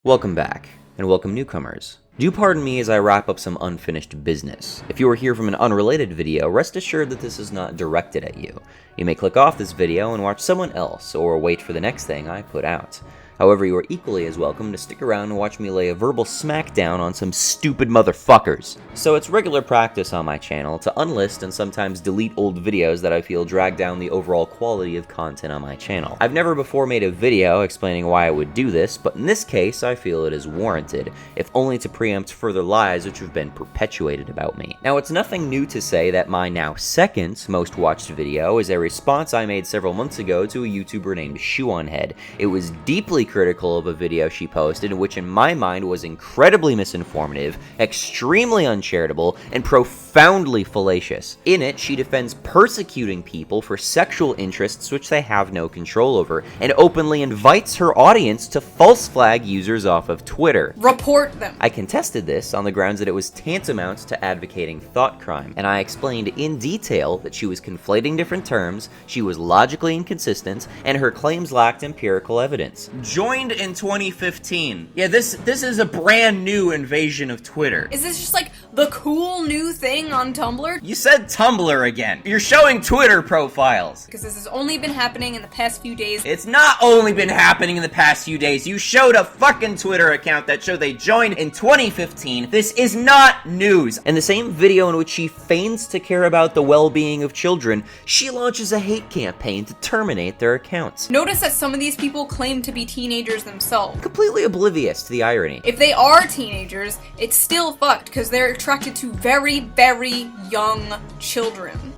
Welcome back, and welcome newcomers. Do pardon me as I wrap up some unfinished business. If you are here from an unrelated video, rest assured that this is not directed at you. You may click off this video and watch someone else, or wait for the next thing I put out. However, you are equally as welcome to stick around and watch me lay a verbal smackdown on some stupid motherfuckers. So it's regular practice on my channel to unlist and sometimes delete old videos that I feel drag down the overall quality of content on my channel. I've never before made a video explaining why I would do this, but in this case I feel it is warranted, if only to preempt further lies which have been perpetuated about me. Now it's nothing new to say that my now second most watched video is a response I made several months ago to a YouTuber named Shoe0nHead. It was deeply critical of a video she posted, which in my mind was incredibly misinformative, extremely uncharitable, and profoundly fallacious. In it, she defends persecuting people for sexual interests which they have no control over, and openly invites her audience to false flag users off of Twitter. Report them! I contested this on the grounds that it was tantamount to advocating thought crime, and I explained in detail that she was conflating different terms, she was logically inconsistent, and her claims lacked empirical evidence. Joined in 2015. Yeah, this is a brand new invasion of Twitter. Is this just like the cool new thing on Tumblr? You said Tumblr again. You're showing Twitter profiles. Because this has only been happening in the past few days. It's not only been happening in the past few days. You showed a fucking Twitter account that showed they joined in 2015. This is not news. In the same video in which she feigns to care about the well-being of children, she launches a hate campaign to terminate their accounts. Notice that some of these people claim to be teenagers themselves. Completely oblivious to the irony. If they are teenagers, it's still fucked because they're attracted to very, very young children.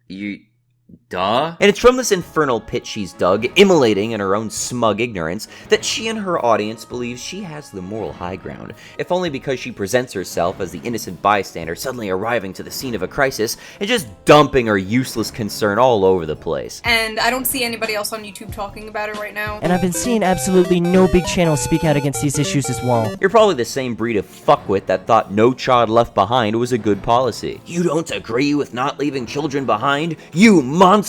Duh. And it's from this infernal pit she's dug, immolating in her own smug ignorance, that she and her audience believes she has the moral high ground, if only because she presents herself as the innocent bystander suddenly arriving to the scene of a crisis and just dumping her useless concern all over the place. And I don't see anybody else on YouTube talking about it right now. And I've been seeing absolutely no big channels speak out against these issues as well. You're probably the same breed of fuckwit that thought No Child Left Behind was a good policy. You don't agree with not leaving children behind? You monster!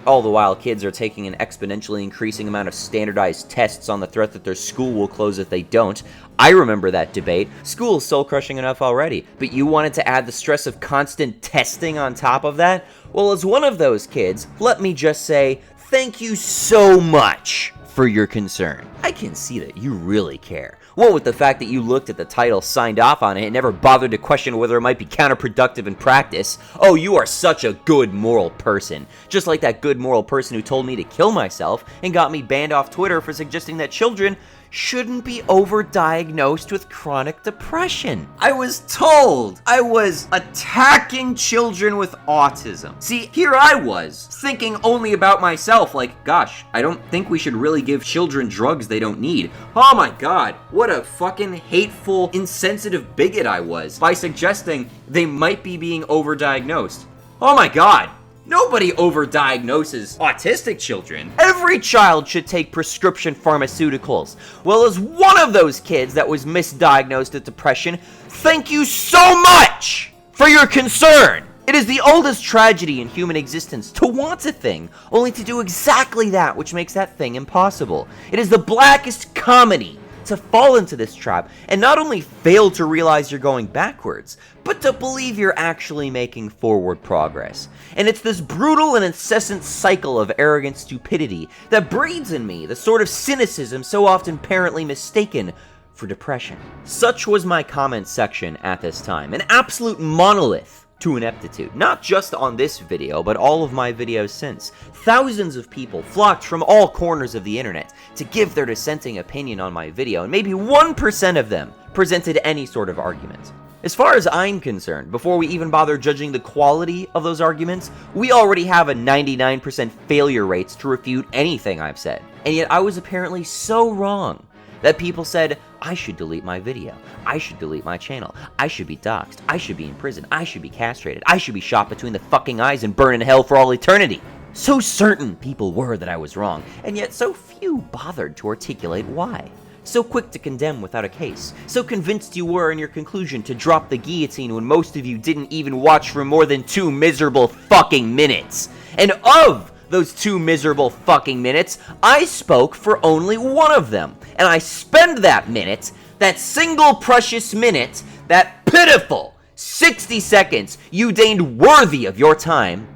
All the while, kids are taking an exponentially increasing amount of standardized tests on the threat that their school will close if they don't. I remember that debate. School's soul-crushing enough already, but you wanted to add the stress of constant testing on top of that? Well, as one of those kids, let me just say, thank you so much for your concern. I can see that you really care. What with the fact that you looked at the title, signed off on it, and never bothered to question whether it might be counterproductive in practice. Oh, you are such a good moral person. Just like that good moral person who told me to kill myself and got me banned off Twitter for suggesting that children shouldn't be overdiagnosed with chronic depression. I was told I was attacking children with autism. See, here I was, thinking only about myself, like, gosh, I don't think we should really give children drugs they don't need. Oh my god, what a fucking hateful, insensitive bigot I was, by suggesting they might be being overdiagnosed. Oh my god. Nobody overdiagnoses autistic children. Every child should take prescription pharmaceuticals. Well, as one of those kids that was misdiagnosed with depression, thank you so much for your concern. It is the oldest tragedy in human existence to want a thing, only to do exactly that which makes that thing impossible. It is the blackest comedy to fall into this trap and not only fail to realize you're going backwards, but to believe you're actually making forward progress. And it's this brutal and incessant cycle of arrogant stupidity that breeds in me the sort of cynicism so often apparently mistaken for depression. Such was my comment section at this time, an absolute monolith to ineptitude, not just on this video, but all of my videos since. Thousands of people flocked from all corners of the internet to give their dissenting opinion on my video, and maybe 1% of them presented any sort of argument. As far as I'm concerned, before we even bother judging the quality of those arguments, we already have a 99% failure rates to refute anything I've said. And yet I was apparently so wrong that people said, I should delete my video, I should delete my channel, I should be doxxed, I should be in prison, I should be castrated, I should be shot between the fucking eyes and burn in hell for all eternity. So certain people were that I was wrong, and yet so few bothered to articulate why. So quick to condemn without a case, so convinced you were in your conclusion to drop the guillotine when most of you didn't even watch for more than 2 miserable fucking minutes. And of those 2 miserable fucking minutes, I spoke for only 1 of them, and I spend that minute that single precious minute, that pitiful 60 seconds you deigned worthy of your time,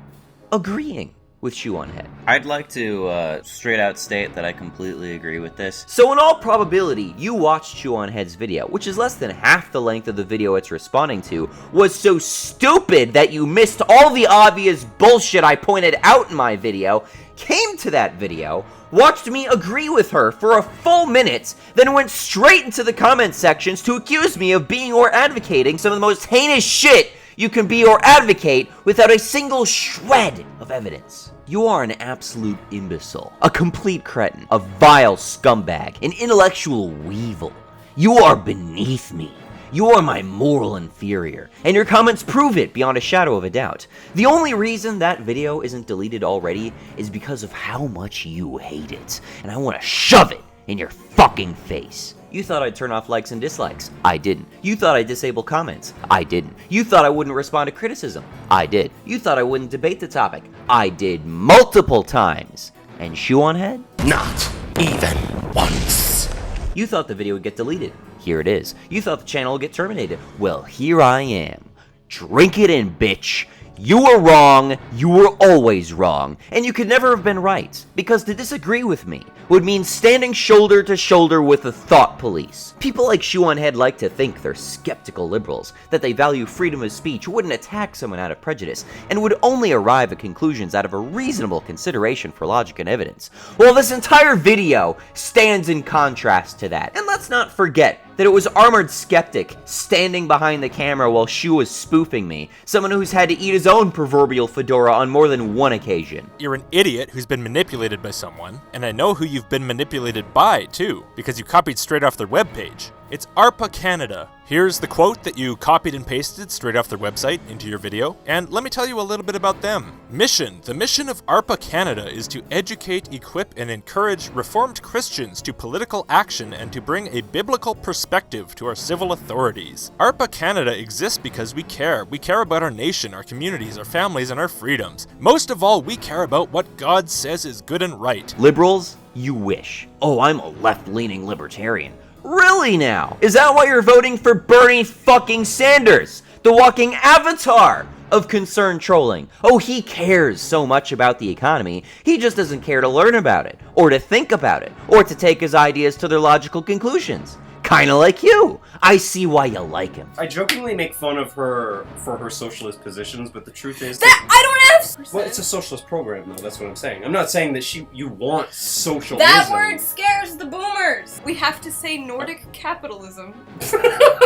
agreeing with Shoe0nHead. I'd like to straight out state that I completely agree with this. So in all probability, you watched Shoe0nHead's video, which is less than half the length of the video it's responding to, was so stupid that you missed all the obvious bullshit I pointed out in my video, came to that video, watched me agree with her for a full minute, then went straight into the comment sections to accuse me of being or advocating some of the most heinous shit you can be or advocate without a single shred of evidence. You are an absolute imbecile, a complete cretin, a vile scumbag, an intellectual weevil. You are beneath me. You are my moral inferior, and your comments prove it beyond a shadow of a doubt. The only reason that video isn't deleted already is because of how much you hate it, and I want to shove it in your fucking face. You thought I'd turn off likes and dislikes. I didn't. You thought I'd disable comments. I didn't. You thought I wouldn't respond to criticism. I did. You thought I wouldn't debate the topic. I did multiple times. And Shoe0nHead? Not even once. You thought the video would get deleted. Here it is. You thought the channel would get terminated. Well, here I am. Drink it in, bitch. You were wrong, you were always wrong, and you could never have been right, because to disagree with me would mean standing shoulder to shoulder with the thought police. People like Shoe0nHead like to think they're skeptical liberals, that they value freedom of speech, wouldn't attack someone out of prejudice, and would only arrive at conclusions out of a reasonable consideration for logic and evidence. Well, this entire video stands in contrast to that, and let's not forget that it was Armored Skeptic standing behind the camera while Shoe was spoofing me, someone who's had to eat his own proverbial fedora on more than one occasion. You're an idiot who's been manipulated by someone, and I know who you've been manipulated by, too, because you copied straight off their webpage. It's ARPA Canada. Here's the quote that you copied and pasted straight off their website into your video, and let me tell you a little bit about them. Mission. The mission of ARPA Canada is to educate, equip, and encourage Reformed Christians to political action and to bring a biblical perspective to our civil authorities. ARPA Canada exists because we care. We care about our nation, our communities, our families, and our freedoms. Most of all, we care about what God says is good and right. Liberals, you wish. Oh, I'm a left-leaning libertarian. Really now? Is that why you're voting for Bernie fucking Sanders? The walking avatar of concerned trolling. Oh, he cares so much about the economy, he just doesn't care to learn about it, or to think about it, or to take his ideas to their logical conclusions. Kinda like you. I see why you like him. I jokingly make fun of her for her socialist positions, but the truth is That I don't have. well, it's a socialist program, though. That's what I'm saying. I'm not saying that you want socialism. That word scares the boomers. We have to say Nordic capitalism.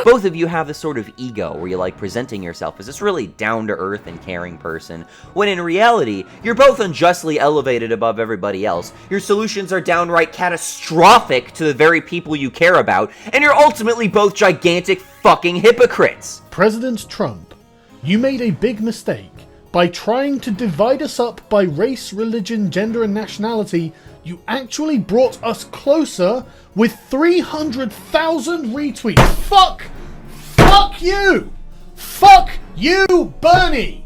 Both of you have this sort of ego where you like presenting yourself as this really down-to-earth and caring person, when in reality, you're both unjustly elevated above everybody else, your solutions are downright catastrophic to the very people you care about, and you're ultimately both gigantic fucking hypocrites. President Trump, you made a big mistake. By trying to divide us up by race, religion, gender, and nationality, you actually brought us closer with 300,000 retweets. Fuck you! Fuck you, Bernie!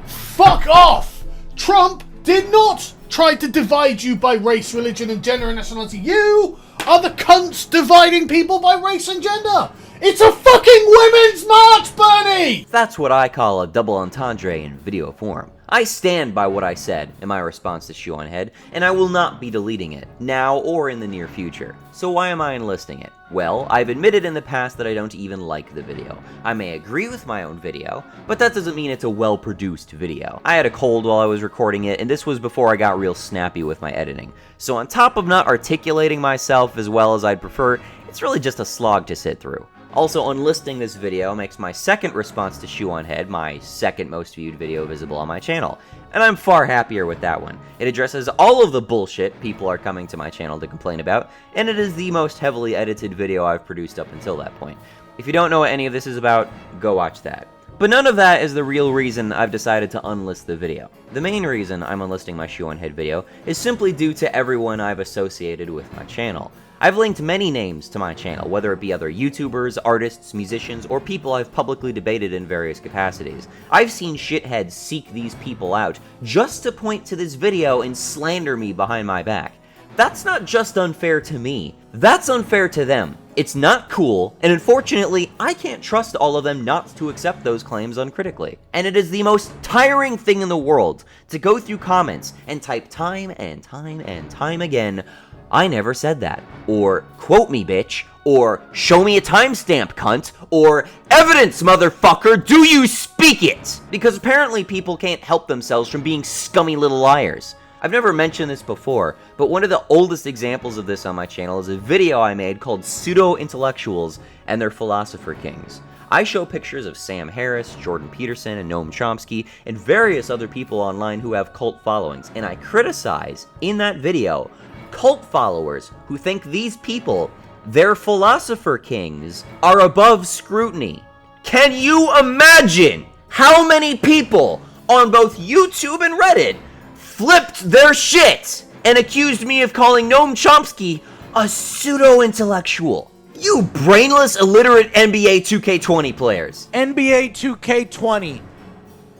Fuck off! Trump did not try to divide you by race, religion, and gender and nationality. You are the cunts dividing people by race and gender! It's a fucking women's march, Bernie! That's what I call a double entendre in video form. I stand by what I said in my response to Shoe0nHead, and I will not be deleting it, now or in the near future. So why am I enlisting it? Well, I've admitted in the past that I don't even like the video. I may agree with my own video, but that doesn't mean it's a well-produced video. I had a cold while I was recording it, and this was before I got real snappy with my editing. So on top of not articulating myself as well as I'd prefer, it's really just a slog to sit through. Also, unlisting this video makes my second response to Shoe0nHead my second most viewed video visible on my channel, and I'm far happier with that one. It addresses all of the bullshit people are coming to my channel to complain about, and it is the most heavily edited video I've produced up until that point. If you don't know what any of this is about, go watch that. But none of that is the real reason I've decided to unlist the video. The main reason I'm unlisting my Shoe0nHead video is simply due to everyone I've associated with my channel. I've linked many names to my channel, whether it be other YouTubers, artists, musicians, or people I've publicly debated in various capacities. I've seen shitheads seek these people out just to point to this video and slander me behind my back. That's not just unfair to me, that's unfair to them. It's not cool, and unfortunately, I can't trust all of them not to accept those claims uncritically. And it is the most tiring thing in the world to go through comments and type time and time and time again, "I never said that," or "Quote me, bitch," or "Show me a timestamp, cunt," or "Evidence, motherfucker, do you speak it?" Because apparently people can't help themselves from being scummy little liars. I've never mentioned this before, but one of the oldest examples of this on my channel is a video I made called Pseudo-Intellectuals and Their Philosopher Kings. I show pictures of Sam Harris, Jordan Peterson, and Noam Chomsky, and various other people online who have cult followings, and I criticize, in that video, cult followers who think these people, their philosopher kings, are above scrutiny. Can you imagine how many people on both YouTube and Reddit flipped their shit and accused me of calling Noam Chomsky a pseudo-intellectual? You brainless, illiterate NBA 2K20 players. NBA 2K20.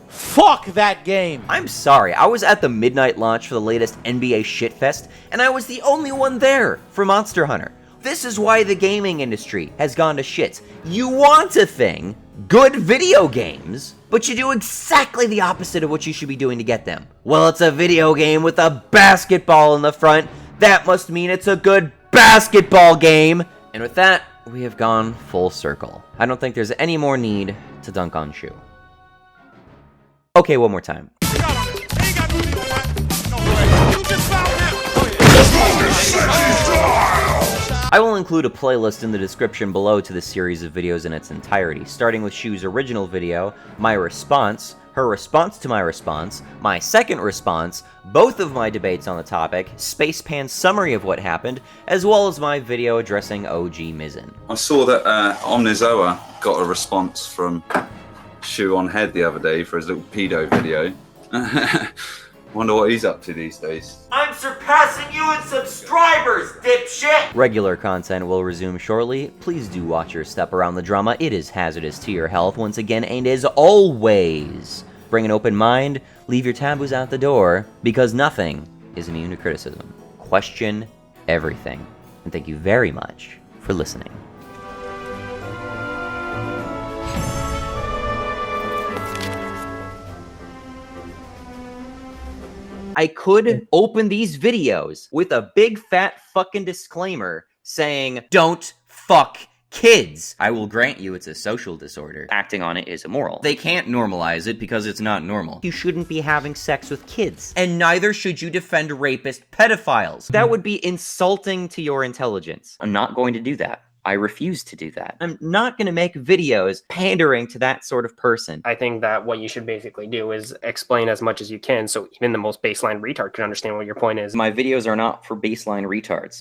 Fuck that game. I'm sorry, I was at the midnight launch for the latest NBA Shitfest, and I was the only one there for Monster Hunter. This is why the gaming industry has gone to shit. You want a thing, good video games, but you do exactly the opposite of what you should be doing to get them. Well, it's a video game with a basketball in the front. That must mean it's a good basketball game. And with that, we have gone full circle. I don't think there's any more need to dunk on Shoe. Okay, one more time. I will include a playlist in the description below to this series of videos in its entirety, starting with Shoe's original video, my response, her response to my response, my second response, both of my debates on the topic, Spacepan's summary of what happened, as well as my video addressing OG Mizzen. I saw that Omnizoa got a response from Shoe0nHead the other day for his little pedo video. Wonder what he's up to these days. I'm surpassing you in subscribers, dipshit! Regular content will resume shortly. Please do watch your step around the drama. It is hazardous to your health once again, and as always, bring an open mind, leave your taboos out the door, because nothing is immune to criticism. Question everything. And thank you very much for listening. I could open these videos with a big fat fucking disclaimer saying, "Don't fuck kids." I will grant you it's a social disorder. Acting on it is immoral. They can't normalize it because it's not normal. You shouldn't be having sex with kids. And neither should you defend rapist pedophiles. That would be insulting to your intelligence. I'm not going to do that. I refuse to do that. I'm not going to make videos pandering to that sort of person. I think that what you should basically do is explain as much as you can so even the most baseline retard can understand what your point is. My videos are not for baseline retards.